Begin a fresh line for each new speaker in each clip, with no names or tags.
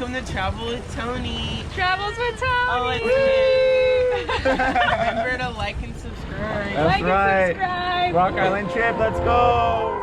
Welcome to Travel with Tony.
Travels with Tony.
Oh, it's remember to like and subscribe.
That's
like
right.
and subscribe.
Rock Island trip, let's go!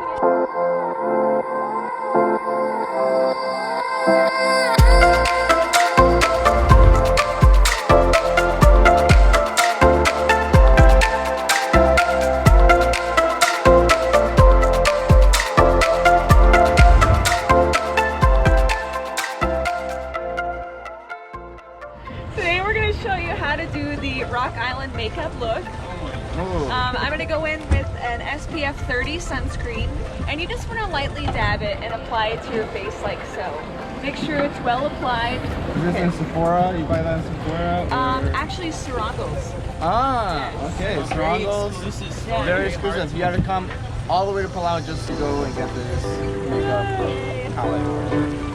Today we're going to show you how to do the Rock Island makeup look. I'm going to go in with an SPF 30 sunscreen, and you just want to lightly dab it and apply it to your face like so. Make sure it's well applied.
Is this in Sephora? You buy that in Sephora?
Actually Sarangos.
Ah, okay, Sarangos.
Yeah.
Very exclusive. You have to come all the way to Palau just to go and get this makeup palette.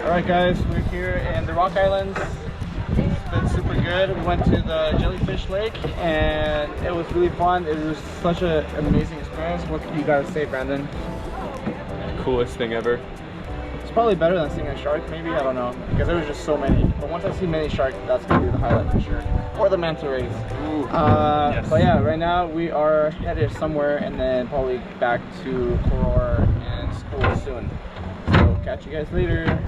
Alright guys, we're here in the Rock Islands. It's been super good. We went to the Jellyfish Lake and it was really fun. It was such an amazing experience. What do you guys say, Brandon?
Coolest thing ever.
It's probably better than seeing a shark, maybe, I don't know. Because there was just so many. But once I see many sharks, that's gonna be the highlight for sure. Or the manta rays.
Yes.
But yeah, right now we are headed somewhere and then probably back to Koror and school soon. So catch you guys later.